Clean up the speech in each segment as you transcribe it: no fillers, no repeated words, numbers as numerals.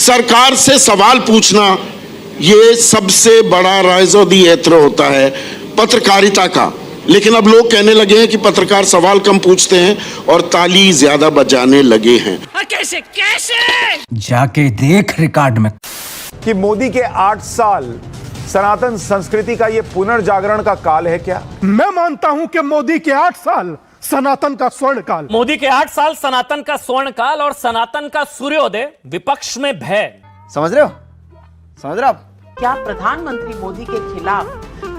सरकार से सवाल पूछना ये सबसे बड़ा राइज ऑफ द एथर होता है पत्रकारिता का। लेकिन अब लोग कहने लगे हैं कि पत्रकार सवाल कम पूछते हैं और ताली ज्यादा बजाने लगे हैं। कैसे कैसे जाके देख रिकॉर्ड में कि मोदी के 8 साल सनातन संस्कृति का ये पुनर्जागरण का काल है क्या? मैं मानता हूं कि मोदी के 8 साल सनातन का स्वर्ण काल। मोदी के 8 साल सनातन का स्वर्ण काल और सनातन का सूर्योदय, विपक्ष में भय। समझ रहे हो? समझ रहे हो आप? क्या प्रधानमंत्री मोदी के खिलाफ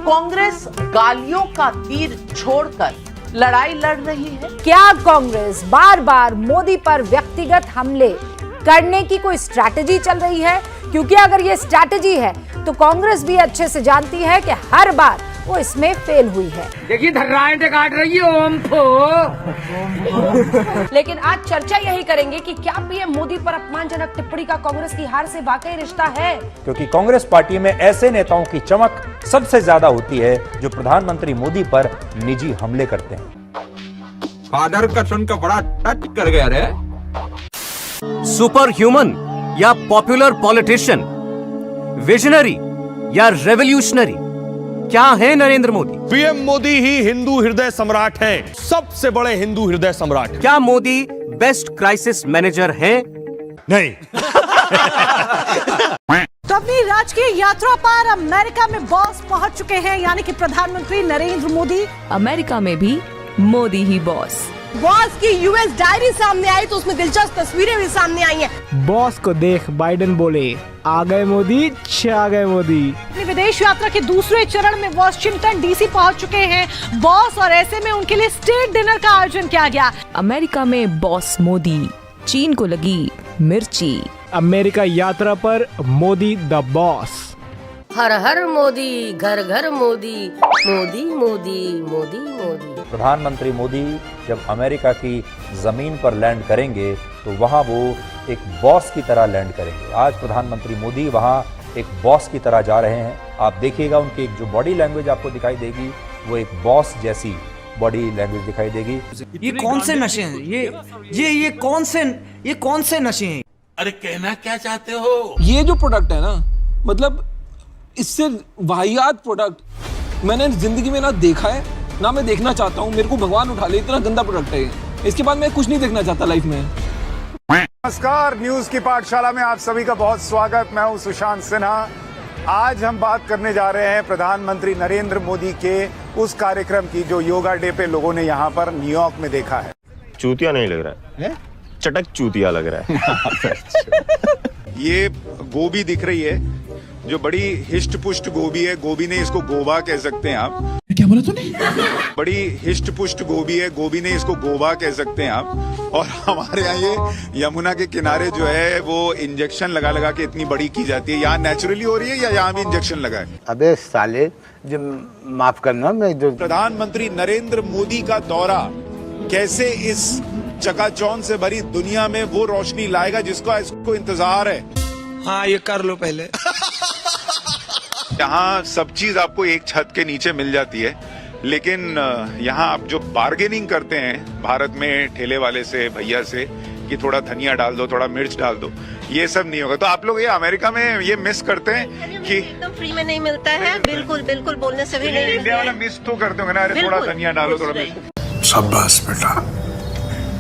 कांग्रेस गालियों का तीर छोड़कर लड़ाई लड़ रही है? क्या कांग्रेस बार बार मोदी पर व्यक्तिगत हमले करने की कोई स्ट्रैटेजी चल रही है? क्योंकि अगर ये स्ट्रैटेजी है तो कांग्रेस भी अच्छे से जानती है कि हर बार वो इसमें फेल हुई है। देखिए धर्राएं काट रही है ओम फो। लेकिन आज चर्चा यही करेंगे कि क्या पीएम मोदी पर अपमानजनक टिप्पणी का कांग्रेस की हार से वाकई रिश्ता है? क्योंकि कांग्रेस पार्टी में ऐसे नेताओं की चमक सबसे ज्यादा होती है जो प्रधानमंत्री मोदी पर निजी हमले करते हैं। फादर का सुनकर बड़ा टच कर गया रे। सुपर ह्यूमन या पॉपुलर पॉलिटिशियन, विजनरी या रेवोल्यूशनरी, क्या है नरेंद्र मोदी? पीएम मोदी ही हिंदू हृदय सम्राट हैं, सबसे बड़े हिंदू हृदय सम्राट। क्या मोदी बेस्ट क्राइसिस मैनेजर हैं? नहीं। तो अपनी राजकीय यात्रा पर अमेरिका में बॉस पहुंच चुके हैं, यानी कि प्रधानमंत्री नरेंद्र मोदी। अमेरिका में भी मोदी ही बॉस। बॉस की यूएस डायरी सामने आई तो उसमें दिलचस्प तस्वीरें भी सामने आई हैं। बॉस को देख बाइडेन बोले, आ गए मोदी, छा गए मोदी। अपनी विदेश यात्रा के दूसरे चरण में वॉशिंगटन डीसी पहुंच चुके हैं बॉस, और ऐसे में उनके लिए स्टेट डिनर का आयोजन किया गया। अमेरिका में बॉस मोदी, चीन को लगी मिर्ची। अमेरिका यात्रा पर मोदी द बॉस। हर हर मोदी, घर घर मोदी, मोदी मोदी मोदी मोदी। प्रधानमंत्री मोदी जब अमेरिका की जमीन पर लैंड करेंगे तो वहां वो एक बॉस की तरह लैंड करेंगे। आज प्रधानमंत्री मोदी वहां एक बॉस की तरह जा रहे हैं। आप देखिएगा उनकी एक जो बॉडी लैंग्वेज आपको दिखाई देगी वो एक बॉस जैसी बॉडी लैंग्वेज दिखाई देगी। ये कौन से नशे हैं? ये कौन से नशे हैं? अरे कहना क्या चाहते हो? ये जो प्रोडक्ट है ना, मतलब इससे वाहियात प्रोडक्ट मैंने जिंदगी में ना देखा है ना मैं देखना चाहता हूँ। मेरे को भगवान उठा ले, इतना गंदा प्रोडक्ट है। इसके बाद मैं कुछ नहीं देखना चाहता लाइफ में। नमस्कार, न्यूज की पाठशाला में आप सभी का बहुत स्वागत। मैं हूं सुशांत सिन्हा। आज हम बात करने जा रहे हैं प्रधानमंत्री नरेंद्र मोदी के उस कार्यक्रम की जो योगा डे पे लोगों ने यहाँ पर न्यूयॉर्क में देखा है। चूतिया नहीं लग रहा है? चटक चूतिया लग रहा है। ये गोभी दिख रही है जो बड़ी हिष्ट पुष्ट गोभी है। गोभी ने इसको गोबा कह सकते हैं आप। क्या बोला तूने? बड़ी हिष्ट पुष्ट गोभी है, गोभी ने इसको गोबा कह सकते हैं आप। और हमारे यहाँ ये यमुना के किनारे जो है वो इंजेक्शन लगा लगा के इतनी बड़ी की जाती है। यहाँ नेचुरली हो रही है या यहाँ भी इंजेक्शन लगा है? अबे साले, जो माफ करना, मैं जो प्रधानमंत्री नरेंद्र मोदी का दौरा कैसे इस चकाचौंध से भरी दुनिया में वो रोशनी लाएगा जिसका इसको इंतजार है। हाँ, ये कर लो पहले। यहाँ सब चीज आपको एक छत के नीचे मिल जाती है, लेकिन यहाँ आप जो बार्गेनिंग करते हैं भारत में ठेले वाले से, भैया से, कि थोड़ा धनिया डाल दो, थोड़ा मिर्च डाल दो, ये सब नहीं होगा। तो आप लोग ये अमेरिका में ये मिस करते हैं कि एकदम फ्री में नहीं मिलता है। बिल्कुल बिल्कुल, बोलने से भी नहीं। इंडिया वाला मिस तो करते होंगे ना, अरे थोड़ा धनिया डालो, थोड़ा मिर्च। शाबाश बेटा,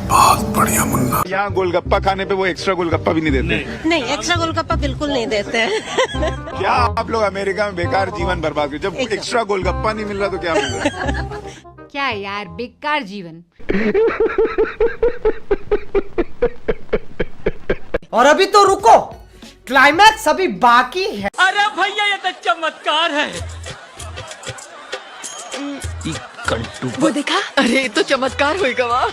बहुत बढ़िया मुन्ना। यहाँ गोलगप्पा खाने पे वो एक्स्ट्रा गोलगप्पा भी नहीं देते। नहीं, एक्स्ट्रा गोलगप्पा बिल्कुल नहीं देते हैं। क्या आप लोग अमेरिका में बेकार जीवन बर्बाद कर, जब एक्स्ट्रा गोलगप्पा नहीं मिल रहा तो क्या मिल रहा है? क्या यार, बेकार जीवन। और अभी तो रुको, क्लाइमैक्स अभी बाकी है। अरे भैया ये तो चमत्कार है। वो देखा? अरे तो चमत्कार होएगा वाह।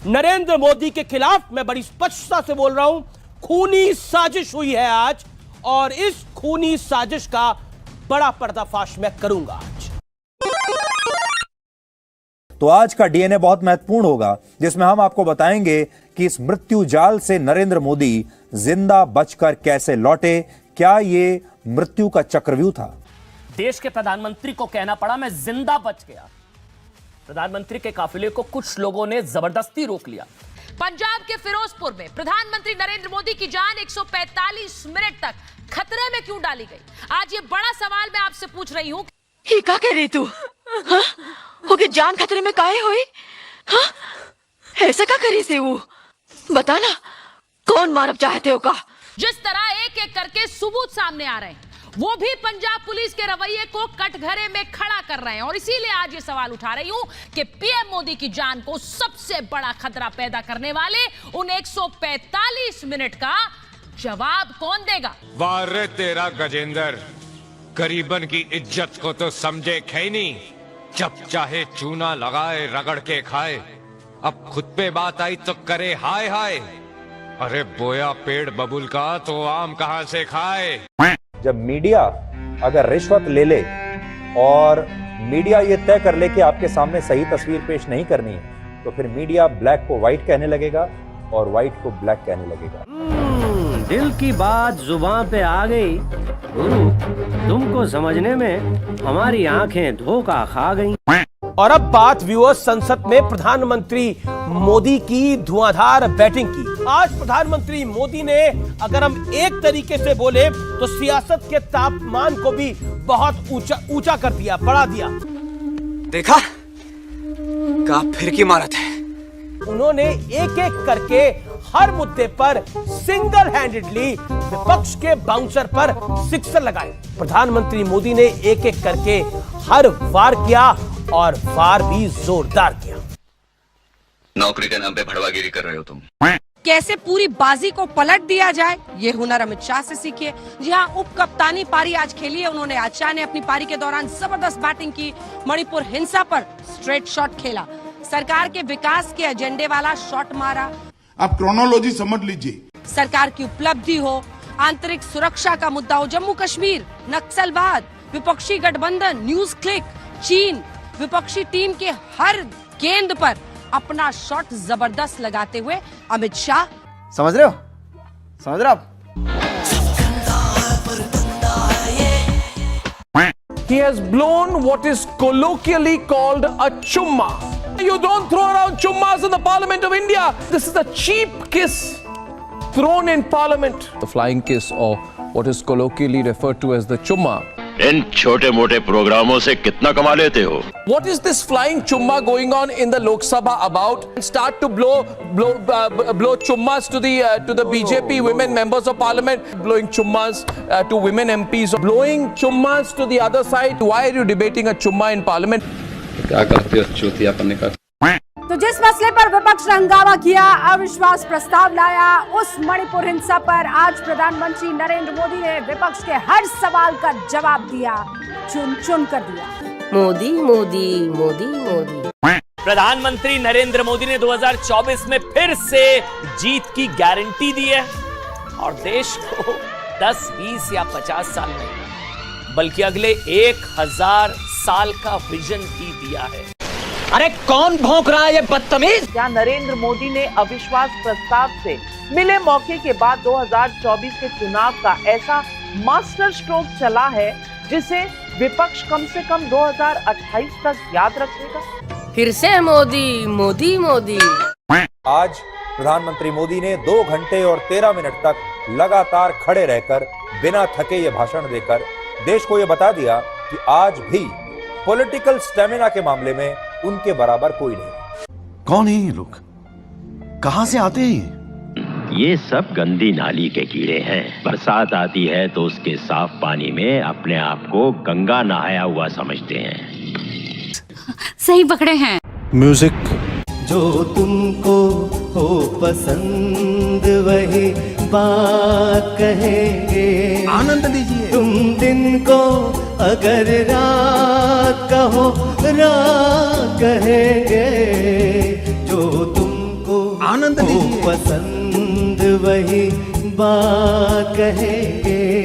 नरेंद्र मोदी के खिलाफ मैं बड़ी स्पष्टता से बोल रहा हूं, खूनी साजिश हुई है आज, और इस खूनी साजिश का बड़ा पर्दाफाश मैं करूंगा आज। तो आज का डीएनए बहुत महत्वपूर्ण होगा, जिसमें हम आपको बताएंगे कि इस मृत्यु जाल से नरेंद्र मोदी जिंदा बचकर कैसे लौटे। क्या ये मृत्यु का चक्रव्यूह था? देश के प्रधानमंत्री को कहना पड़ा मैं जिंदा बच गया। प्रधानमंत्री के काफिले को कुछ लोगों ने जबरदस्ती रोक लिया। पंजाब के फिरोजपुर में प्रधानमंत्री नरेंद्र मोदी की जान 145 मिनट तक खतरे में क्यों डाली गई? आज ये बड़ा सवाल मैं आपसे पूछ रही हूँ। ये क्या कह रही तू? हाँ? होगे जान खतरे में काहे होई? हाँ? ऐसा क्या करी से वो? बता ना, कौन मानव चाहते हो का? जिस तरह एक एक करके सबूत सामने आ रहे हैं, वो भी पंजाब पुलिस के रवैये को कटघरे में खड़ा कर रहे हैं। और इसीलिए आज ये सवाल उठा रही हूं कि पीएम मोदी की जान को सबसे बड़ा खतरा पैदा करने वाले उन 145 मिनट का जवाब कौन देगा? वाह रे तेरा गजेंद्र, गरीबन की इज्जत को तो समझे खैनी, जब चाहे चूना लगाए रगड़ के खाए। अब खुद पे बात आई तो करे हाय हाय, अरे बोया पेड़ बबुल का तो आम कहां से खाए। जब मीडिया अगर रिश्वत ले ले और मीडिया ये तय कर ले कि आपके सामने सही तस्वीर पेश नहीं करनी है, तो फिर मीडिया ब्लैक को व्हाइट कहने लगेगा और व्हाइट को ब्लैक कहने लगेगा। दिल की बात जुबान पे आ गई गुरु, तुमको समझने में हमारी आंखें धोखा खा गईं। और अब बात व्यूअर्स संसद में प्रधानमंत्री मोदी की धुआंधार बैटिंग की। आज प्रधानमंत्री मोदी ने, अगर हम एक तरीके से बोले तो सियासत के तापमान को भी बहुत ऊंचा कर दिया, बढ़ा दिया। देखा का फिर की मारत है। उन्होंने एक एक करके हर मुद्दे पर सिंगल हैंडेडली विपक्ष के बाउंसर पर सिक्सर लगाए। प्रधानमंत्री मोदी ने एक एक करके हर वार किया और वार भी जोरदार किया। नौकरी के नाम पे भड़वागिरी कर रहे हो तुम। कैसे पूरी बाजी को पलट दिया जाए, ये हुनर अमित शाह से सीखिए। जी हाँ, उप कप्तानी पारी आज खेली है उन्होंने। आज शाह ने अपनी पारी के दौरान जबरदस्त बैटिंग की, मणिपुर हिंसा पर स्ट्रेट शॉट खेला, सरकार के विकास के एजेंडे वाला शॉट मारा। आप क्रोनोलॉजी समझ लीजिए। सरकार की उपलब्धि हो, आंतरिक सुरक्षा का मुद्दा हो, जम्मू कश्मीर, नक्सलवाद, विपक्षी गठबंधन, न्यूज क्लिक, चीन, विपक्षी टीम के हर गेंद पर अपना शॉट जबरदस्त लगाते हुए अमित शाह। समझ रहे हो? समझ रहे हो आप? He has blown what is colloquially called a chumma. You don't throw around chummas in the Parliament of India. This is a cheap kiss thrown in Parliament. The flying kiss, or what is colloquially referred to as the chumma. इन छोटे मोटे प्रोग्रामों से कितना कमा लेते हो? What is this flying chumma going on in the Lok Sabha about? Start to blow chummas to the BJP women members of parliament, blowing chummas to women MPs, blowing chummas to the other side. Why are you debating a chumma in parliament? क्या करते हो चूतिया पन्ने का? तो जिस मसले पर विपक्ष ने हंगामा किया, अविश्वास प्रस्ताव लाया, उस मणिपुर हिंसा पर आज प्रधानमंत्री नरेंद्र मोदी ने विपक्ष के हर सवाल का जवाब दिया, चुन चुन कर दिया। मोदी मोदी मोदी मोदी। प्रधानमंत्री नरेंद्र मोदी ने 2024 में फिर से जीत की गारंटी दी है और देश को 10, 20 या 50 साल नहीं, बल्कि अगले 1000 साल का विजन भी दिया है। अरे कौन भौंक रहा है ये बदतमीज? क्या नरेंद्र मोदी ने अविश्वास प्रस्ताव से मिले मौके के बाद 2024 के चुनाव का ऐसा मास्टर स्ट्रोक चला है जिसे विपक्ष कम से कम 2028 तक याद रखेगा? फिर से मोदी मोदी मोदी। आज प्रधानमंत्री मोदी ने 2 घंटे और 13 मिनट तक लगातार खड़े रहकर बिना थके ये भाषण देकर देश को ये बता दिया कि आज भी पॉलिटिकल स्टेमिना के मामले में उनके बराबर कोई नहीं। कौन है ये लोग? कहां से आते हैं? ये सब गंदी नाली के कीड़े हैं। बरसात आती है तो उसके साफ पानी में अपने आप को गंगा नहाया हुआ समझते हैं। सही पकड़े हैं। म्यूजिक। जो तुमको हो पसंद वही बात कहेंगे, आनंद लीजिए। तुम दिन को अगर रात कहो रात कहेंगे, जो तुमको आनंद हो लीजिए। पसंद वही बात कहेंगे।